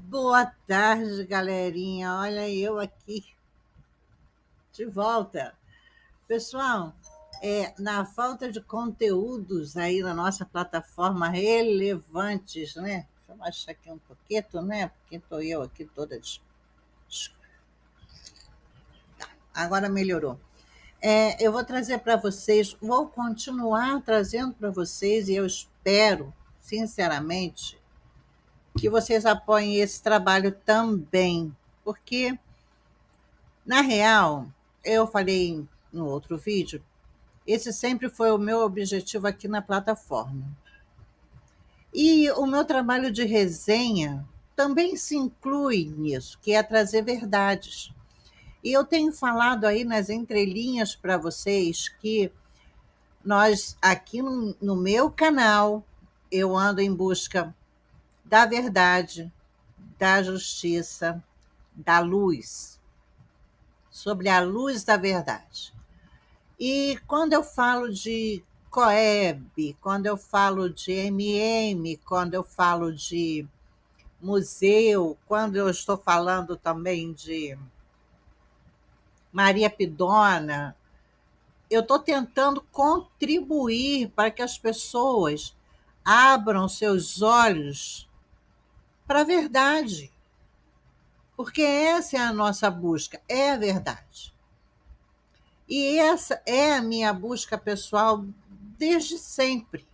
Boa tarde, galerinha. Olha eu aqui de volta. Pessoal, na falta de conteúdos aí na nossa plataforma relevantes, né? Deixa eu baixar aqui um pouquinho, né? Porque estou eu aqui toda. Agora melhorou. Eu vou trazer para vocês, vou continuar trazendo para vocês, e eu espero, sinceramente, que vocês apoiem esse trabalho também, porque na real, eu falei no outro vídeo, esse sempre foi o meu objetivo aqui na plataforma. E o meu trabalho de resenha também se inclui nisso, que é trazer verdades. E eu tenho falado aí nas entrelinhas para vocês que nós, aqui no meu canal, eu ando em busca da verdade, da justiça, da luz, sobre a luz da verdade. E quando eu falo de Coeb, quando eu falo de MM, quando eu falo de museu, quando eu estou falando também de Maria Pidona, eu estou tentando contribuir para que as pessoas abram seus olhos para a verdade, porque essa é a nossa busca, é a verdade. E essa é a minha busca pessoal desde sempre.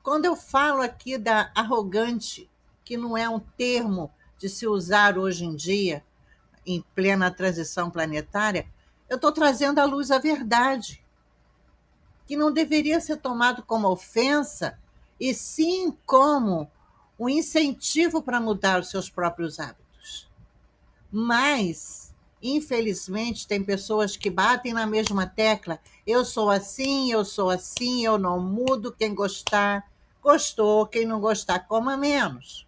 Quando eu falo aqui da arrogante, que não é um termo de se usar hoje em dia, em plena transição planetária, eu estou trazendo à luz a verdade, que não deveria ser tomado como ofensa, e sim como um incentivo para mudar os seus próprios hábitos. Mas, infelizmente, tem pessoas que batem na mesma tecla. Eu sou assim, eu não mudo. Quem gostar, gostou. Quem não gostar, coma menos.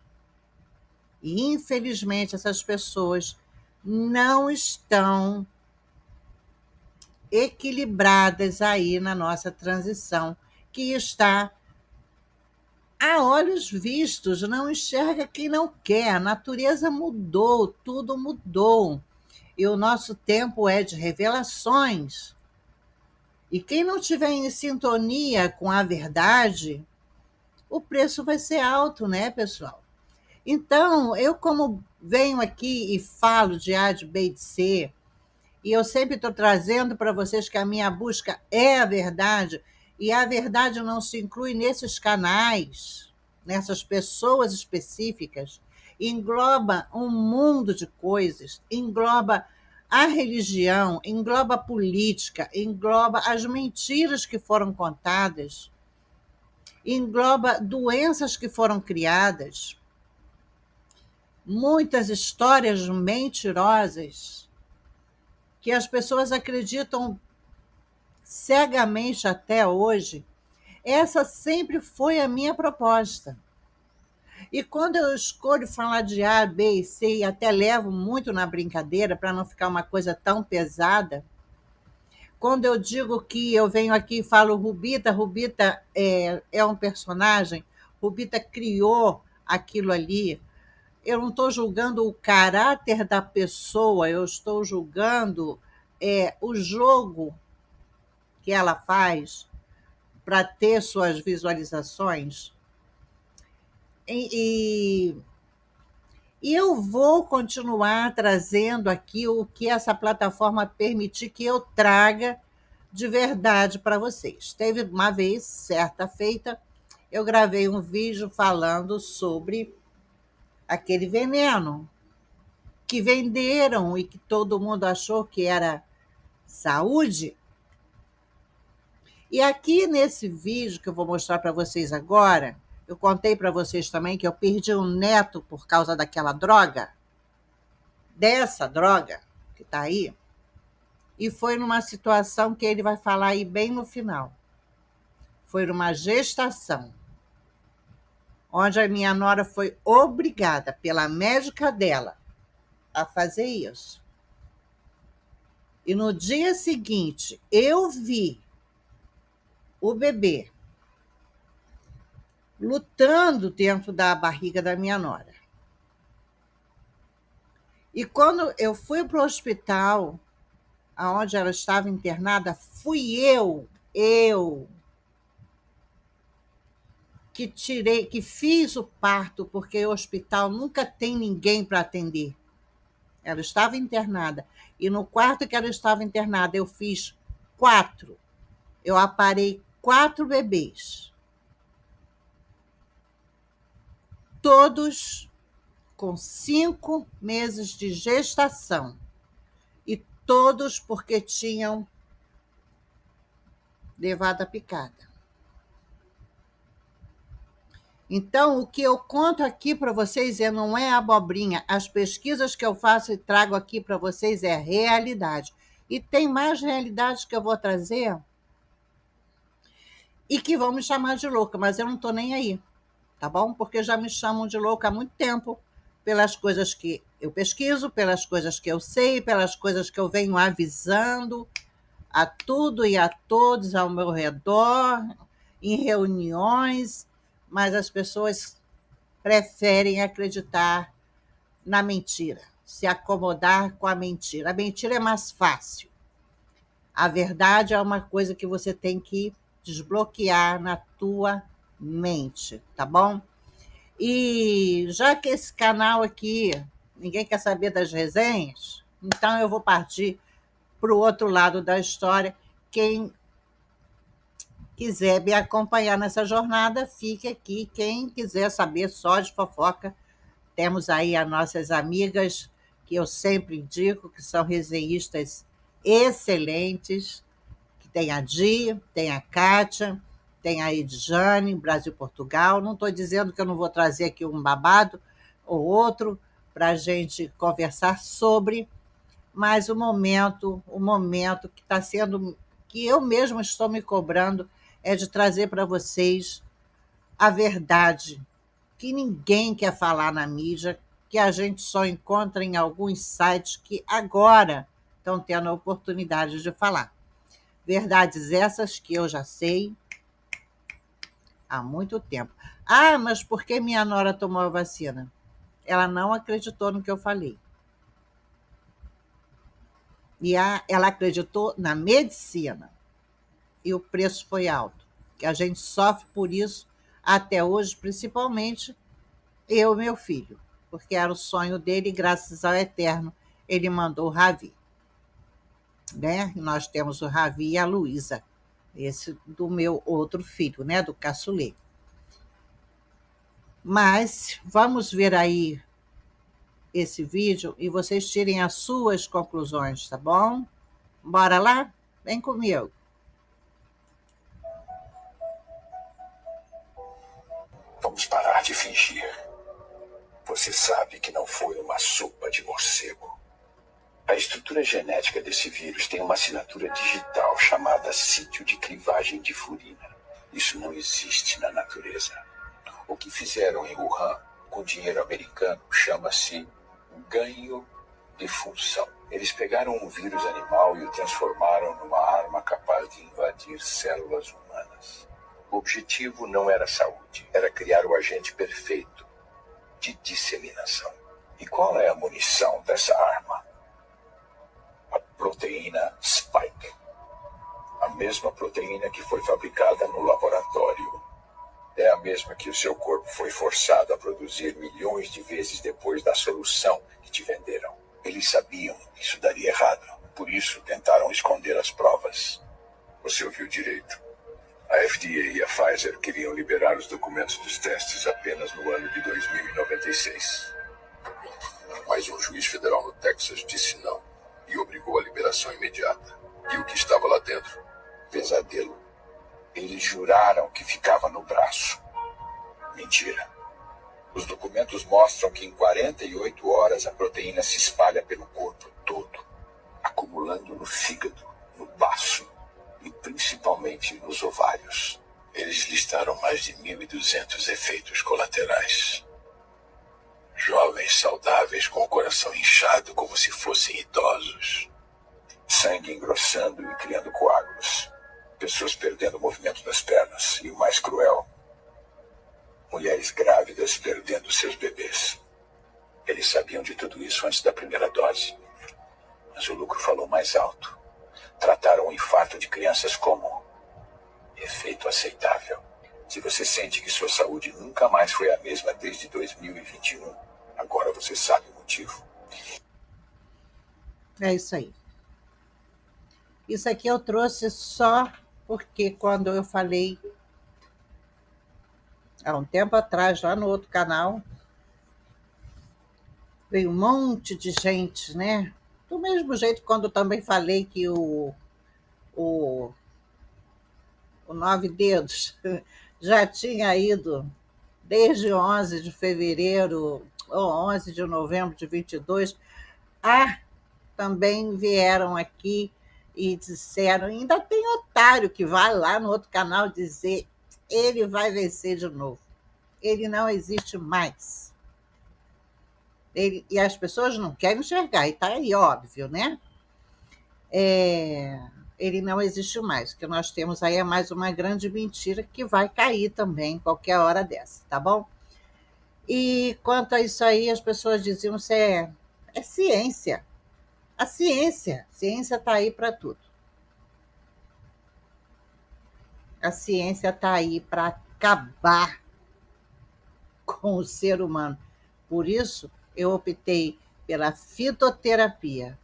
E, infelizmente, essas pessoas não estão equilibradas aí na nossa transição, que está a olhos vistos, não enxerga quem não quer. A natureza mudou, tudo mudou. E o nosso tempo é de revelações. E quem não tiver em sintonia com a verdade, o preço vai ser alto, né, pessoal? Então, eu como venho aqui e falo de A, de B e de C, e eu sempre estou trazendo para vocês que a minha busca é a verdade, e a verdade não se inclui nesses canais, nessas pessoas específicas, engloba um mundo de coisas, engloba a religião, engloba a política, engloba as mentiras que foram contadas, engloba doenças que foram criadas, muitas histórias mentirosas que as pessoas acreditam cegamente até hoje. Essa sempre foi a minha proposta. E quando eu escolho falar de A, B e C, e até levo muito na brincadeira para não ficar uma coisa tão pesada, quando eu digo que eu venho aqui e falo Rubita, Rubita é um personagem, Rubita criou aquilo ali, eu não estou julgando o caráter da pessoa, eu estou julgando o jogo que ela faz para ter suas visualizações. E, e eu vou continuar trazendo aqui o que essa plataforma permitir que eu traga de verdade para vocês. Teve uma vez, certa feita, eu gravei um vídeo falando sobre aquele veneno que venderam e que todo mundo achou que era saúde. E aqui nesse vídeo que eu vou mostrar para vocês agora, eu contei para vocês também que eu perdi um neto por causa daquela droga, dessa droga que está aí, e foi numa situação que ele vai falar aí bem no final. Foi numa gestação, onde a minha nora foi obrigada pela médica dela a fazer isso. E no dia seguinte, eu vi o bebê lutando dentro da barriga da minha nora. E quando eu fui para o hospital, aonde ela estava internada, fui eu que fiz o parto, porque o hospital nunca tem ninguém para atender. Ela estava internada. E no quarto que ela estava internada, eu fiz 4. Eu aparei 4 bebês. Todos com 5 meses de gestação. E todos porque tinham levado a picada. Então, o que eu conto aqui para vocês não é abobrinha. As pesquisas que eu faço e trago aqui para vocês é realidade. E tem mais realidades que eu vou trazer e que vão me chamar de louca, mas eu não estou nem aí, tá bom? Porque já me chamam de louca há muito tempo pelas coisas que eu pesquiso, pelas coisas que eu sei, pelas coisas que eu venho avisando a tudo e a todos ao meu redor, em reuniões, mas as pessoas preferem acreditar na mentira, se acomodar com a mentira. A mentira é mais fácil. A verdade é uma coisa que você tem que desbloquear na tua mente, tá bom? E já que esse canal aqui, ninguém quer saber das resenhas, então eu vou partir para o outro lado da história. Quem quiser me acompanhar nessa jornada, fique aqui. Quem quiser saber só de fofoca, temos aí as nossas amigas, que eu sempre indico, que são resenhistas excelentes, que tem a Di, tem a Kátia, tem a Edjane, Brasil Portugal. Não estou dizendo que eu não vou trazer aqui um babado ou outro para a gente conversar sobre, mas o momento que está sendo, que eu mesma estou me cobrando, é de trazer para vocês a verdade, que ninguém quer falar na mídia, que a gente só encontra em alguns sites que agora estão tendo a oportunidade de falar. Verdades essas que eu já sei há muito tempo. Ah, mas por que minha nora tomou a vacina? Ela não acreditou no que eu falei. E ela acreditou na medicina. E o preço foi alto. Que a gente sofre por isso até hoje, principalmente eu e meu filho. Porque era o sonho dele e, graças ao Eterno, ele mandou o Ravi. Né? E nós temos o Ravi e a Luísa, esse do meu outro filho, né? Do caçulê. Mas vamos ver aí esse vídeo e vocês tirem as suas conclusões, tá bom? Bora lá? Vem comigo. Vamos parar de fingir. Você sabe que não foi uma sopa de morcego. A estrutura genética desse vírus tem uma assinatura digital chamada sítio de clivagem de furina. Isso não existe na natureza. O que fizeram em Wuhan com dinheiro americano chama-se ganho de função. Eles pegaram um vírus animal e o transformaram numa arma capaz de invadir células humanas. O objetivo não era saúde, era criar o agente perfeito de disseminação. E qual é a munição dessa arma? A proteína Spike. A mesma proteína que foi fabricada no laboratório. É a mesma que o seu corpo foi forçado a produzir milhões de vezes depois da solução que te venderam. Eles sabiam que isso daria errado. Por isso, tentaram esconder as provas. Você ouviu direito. A FDA e a Pfizer queriam liberar os documentos dos testes apenas no ano de 2096. Mas um juiz federal no Texas disse não e obrigou a liberação imediata. E o que estava lá dentro? Pesadelo. Eles juraram que ficava no braço. Mentira. Os documentos mostram que em 48 horas a proteína se espalha pelo corpo todo, acumulando no fígado, no baço e principalmente nos ovários. Eles listaram mais de 1.200 efeitos colaterais. Jovens saudáveis com o coração inchado como se fossem idosos. Sangue engrossando e criando coágulos. Pessoas perdendo o movimento das pernas. E o mais cruel, mulheres grávidas perdendo seus bebês. Eles sabiam de tudo isso antes da primeira dose. Mas o lucro falou mais alto. Trataram o infarto de crianças como efeito aceitável. Se você sente que sua saúde nunca mais foi a mesma desde 2021, agora você sabe o motivo. É isso aí. Isso aqui eu trouxe só porque quando eu falei há um tempo atrás, lá no outro canal, veio um monte de gente, né? Do mesmo jeito quando eu também falei que o Nove Dedos já tinha ido desde 11 de fevereiro ou 11 de novembro de 22. Também vieram aqui e disseram, ainda tem otário que vai lá no outro canal dizer, ele vai vencer de novo. Ele não existe mais. E as pessoas não querem enxergar, e está aí, óbvio, né? Ele não existe mais. O que nós temos aí é mais uma grande mentira que vai cair também qualquer hora dessa, tá bom? E quanto a isso aí, as pessoas diziam que é ciência. A ciência está aí para tudo. A ciência está aí para acabar com o ser humano. Por isso, eu optei pela fitoterapia.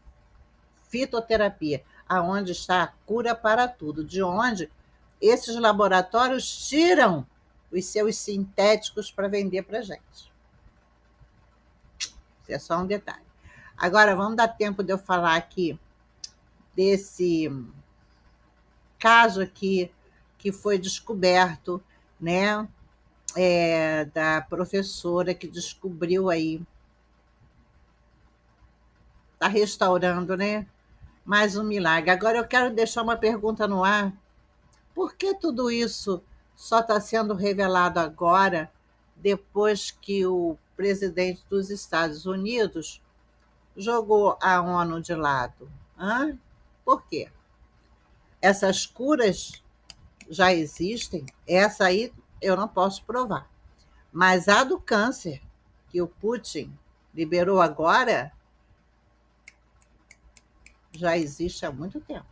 Fitoterapia, aonde está a cura para tudo, de onde esses laboratórios tiram os seus sintéticos para vender para a gente. Isso é só um detalhe. Agora, vamos dar tempo de eu falar aqui desse caso aqui que foi descoberto, né, da professora que descobriu aí, está restaurando, né, mais um milagre. Agora eu quero deixar uma pergunta no ar. Por que tudo isso só está sendo revelado agora, depois que o presidente dos Estados Unidos jogou a ONU de lado? Por quê? Essas curas já existem, essa aí eu não posso provar. Mas a do câncer, que o Putin liberou agora, já existe há muito tempo.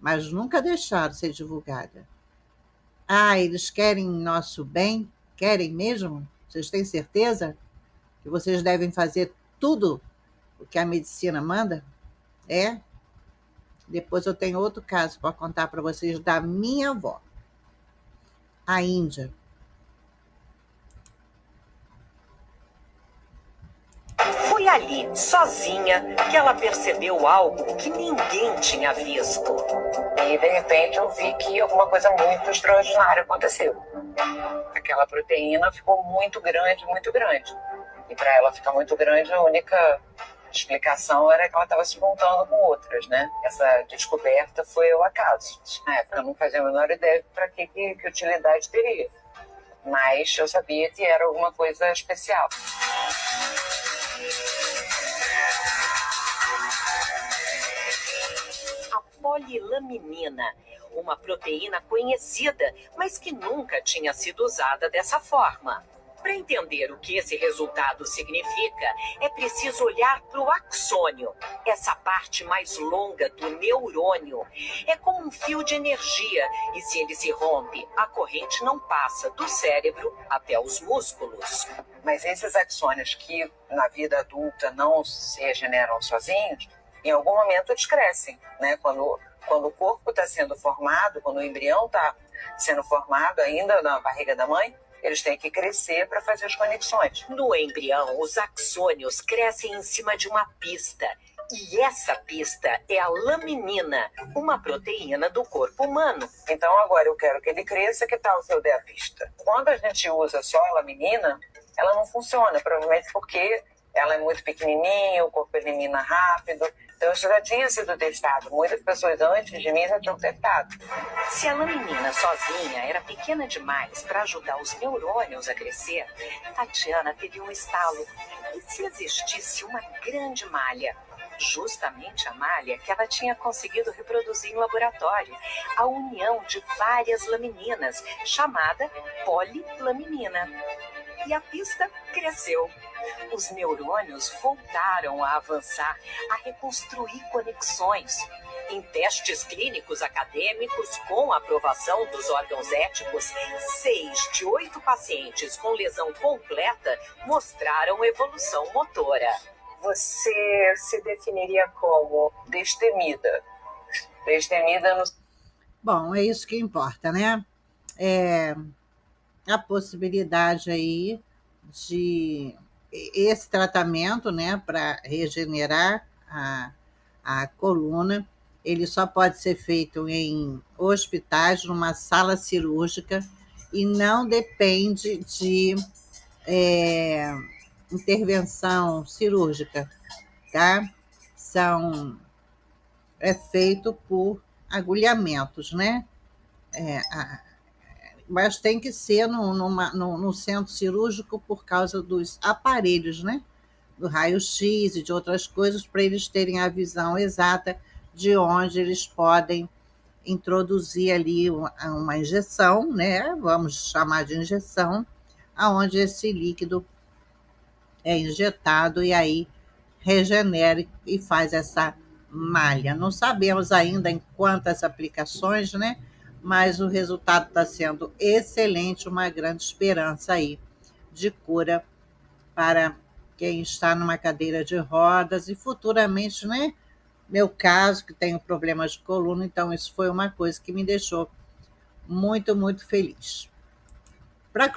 Mas nunca deixaram ser divulgada. Eles querem nosso bem? Querem mesmo? Vocês têm certeza que vocês devem fazer tudo o que a medicina manda? Depois eu tenho outro caso para contar para vocês da minha avó, a Índia. Foi ali, sozinha, que ela percebeu algo que ninguém tinha visto. E, de repente, eu vi que alguma coisa muito extraordinária aconteceu. Aquela proteína ficou muito grande, muito grande. E para ela ficar muito grande, a única explicação era que ela estava se juntando com outras, né? Essa descoberta foi o acaso. Na época, eu não fazia a menor ideia para que utilidade teria. Mas eu sabia que era alguma coisa especial. A polilaminina, uma proteína conhecida, mas que nunca tinha sido usada dessa forma. Para entender o que esse resultado significa, é preciso olhar para o axônio, essa parte mais longa do neurônio. É como um fio de energia, e se ele se rompe, a corrente não passa do cérebro até os músculos. Mas esses axônios que na vida adulta não se regeneram sozinhos, em algum momento eles crescem, né? Quando o corpo está sendo formado, quando o embrião está sendo formado ainda na barriga da mãe, eles têm que crescer para fazer as conexões. No embrião, os axônios crescem em cima de uma pista. E essa pista é a laminina, uma proteína do corpo humano. Então agora eu quero que ele cresça, que tal se eu der a pista? Quando a gente usa só a laminina, ela não funciona, provavelmente porque ela é muito pequenininha, o corpo elimina rápido. Então isso já tinha sido testado. Muitas pessoas antes de mim já tinham testado. Se a laminina sozinha era pequena demais para ajudar os neurônios a crescer, Tatiana teve um estalo. E se existisse uma grande malha? Justamente a malha que ela tinha conseguido reproduzir em laboratório, a união de várias lamininas, chamada polilaminina. E a pista cresceu. Os neurônios voltaram a avançar, a reconstruir conexões. Em testes clínicos acadêmicos, com a aprovação dos órgãos éticos, 6 de 8 pacientes com lesão completa mostraram evolução motora. Você se definiria como destemida? Destemida no... Bom, é isso que importa, né? A possibilidade aí de esse tratamento, né, para regenerar a coluna, ele só pode ser feito em hospitais, numa sala cirúrgica, e não depende de intervenção cirúrgica, tá? É feito por agulhamentos, né? Mas tem que ser no centro cirúrgico por causa dos aparelhos, né? Do raio-x e de outras coisas, para eles terem a visão exata de onde eles podem introduzir ali uma injeção, né? Vamos chamar de injeção, aonde esse líquido é injetado e aí regenera e faz essa malha. Não sabemos ainda em quantas aplicações, né? Mas o resultado está sendo excelente, uma grande esperança aí de cura para quem está numa cadeira de rodas e futuramente, né? Meu caso, que tenho problemas de coluna, então isso foi uma coisa que me deixou muito, muito feliz. Para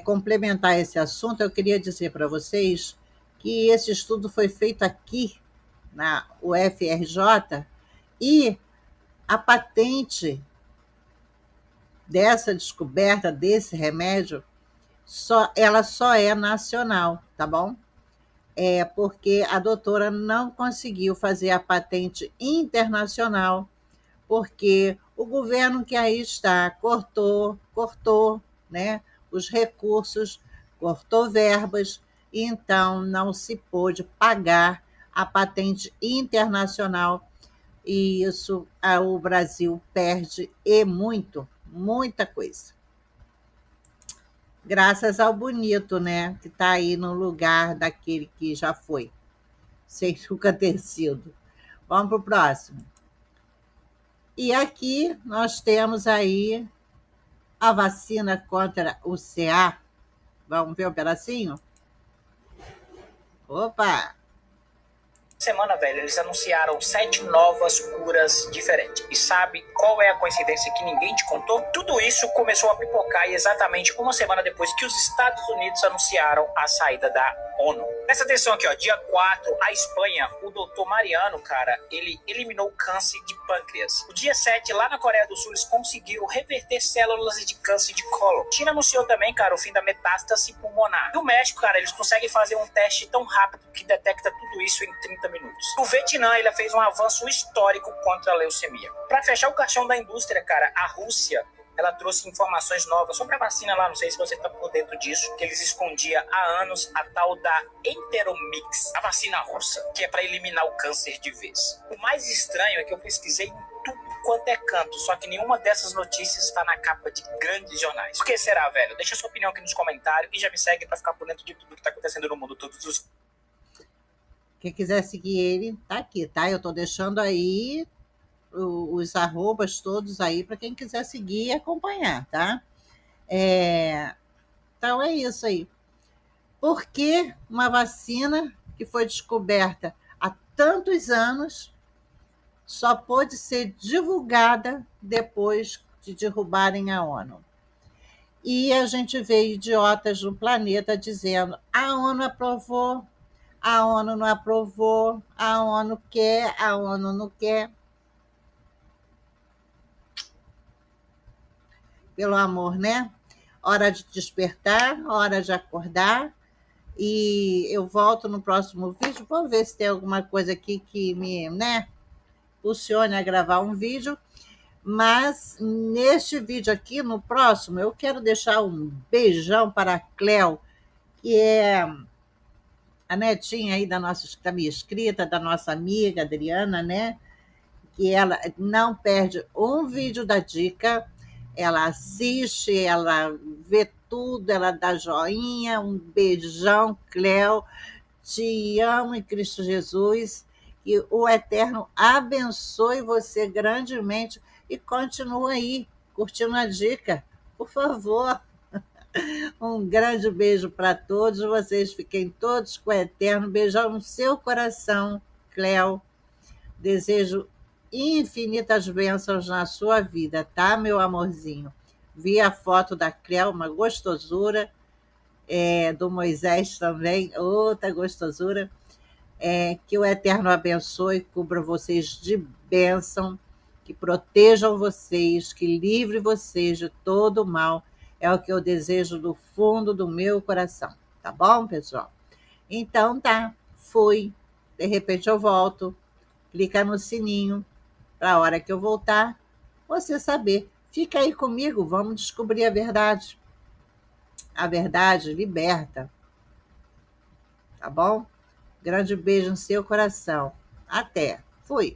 complementar esse assunto, eu queria dizer para vocês que esse estudo foi feito aqui na UFRJ e a patente dessa descoberta desse remédio, ela só é nacional, tá bom? Porque a doutora não conseguiu fazer a patente internacional, porque o governo que aí está cortou, né, os recursos, cortou verbas, e então não se pôde pagar a patente internacional, e isso o Brasil perde e muita coisa. Graças ao bonito, né, que está aí no lugar daquele que já foi, sem nunca ter sido. Vamos para o próximo. E aqui nós temos aí a vacina contra o CA. Vamos ver um pedacinho? Opa! Semana, velho, eles anunciaram 7 novas curas diferentes. E sabe qual é a coincidência que ninguém te contou? Tudo isso começou a pipocar exatamente uma semana depois que os Estados Unidos anunciaram a saída da ONU. Presta atenção aqui, ó. Dia 4, a Espanha, o doutor Mariano, cara, ele eliminou o câncer de pâncreas. O dia 7, lá na Coreia do Sul, eles conseguiram reverter células de câncer de cólon. A China anunciou também, cara, o fim da metástase pulmonar. No México, cara, eles conseguem fazer um teste tão rápido que detecta tudo isso em 30 minutos. O Vietnã, ele fez um avanço histórico contra a leucemia. Para fechar o caixão da indústria, cara, a Rússia, ela trouxe informações novas sobre a vacina lá, não sei se você está por dentro disso, que eles escondiam há anos a tal da Enteromix, a vacina russa, que é para eliminar o câncer de vez. O mais estranho é que eu pesquisei em tudo quanto é canto, só que nenhuma dessas notícias está na capa de grandes jornais. Por que será, velho? Deixa sua opinião aqui nos comentários e já me segue para ficar por dentro de tudo que está acontecendo no mundo todos os... Quem quiser seguir ele, tá aqui, tá? Eu estou deixando aí os arrobas todos aí para quem quiser seguir e acompanhar, tá? Então é isso aí. Por que uma vacina que foi descoberta há tantos anos só pôde ser divulgada depois de derrubarem a ONU? E a gente vê idiotas no planeta dizendo: a ONU aprovou, a ONU não aprovou, a ONU quer, a ONU não quer. Pelo amor, né? Hora de despertar, hora de acordar. E eu volto no próximo vídeo. Vou ver se tem alguma coisa aqui que me, né, impulsione a gravar um vídeo. Mas neste vídeo aqui, no próximo, eu quero deixar um beijão para a Cléo, que é a netinha aí da minha inscrita, da nossa amiga Adriana, né? Que ela não perde um vídeo da dica, ela assiste, ela vê tudo, ela dá joinha, um beijão, Cléo, te amo em Cristo Jesus, e o Eterno abençoe você grandemente e continue aí, curtindo a dica, por favor. Um grande beijo para todos, vocês fiquem todos com o Eterno, beijão no seu coração, Cléo. Desejo infinitas bênçãos na sua vida, tá, meu amorzinho? Vi a foto da Cléo, uma gostosura, do Moisés também, outra gostosura. Que o Eterno abençoe, cubra vocês de bênção, que protejam vocês, que livre vocês de todo o mal. É o que eu desejo do fundo do meu coração. Tá bom, pessoal? Então tá, fui. De repente eu volto. Clica no sininho para a hora que eu voltar, você saber. Fica aí comigo, vamos descobrir a verdade. A verdade liberta. Tá bom? Grande beijo no seu coração. Até. Fui.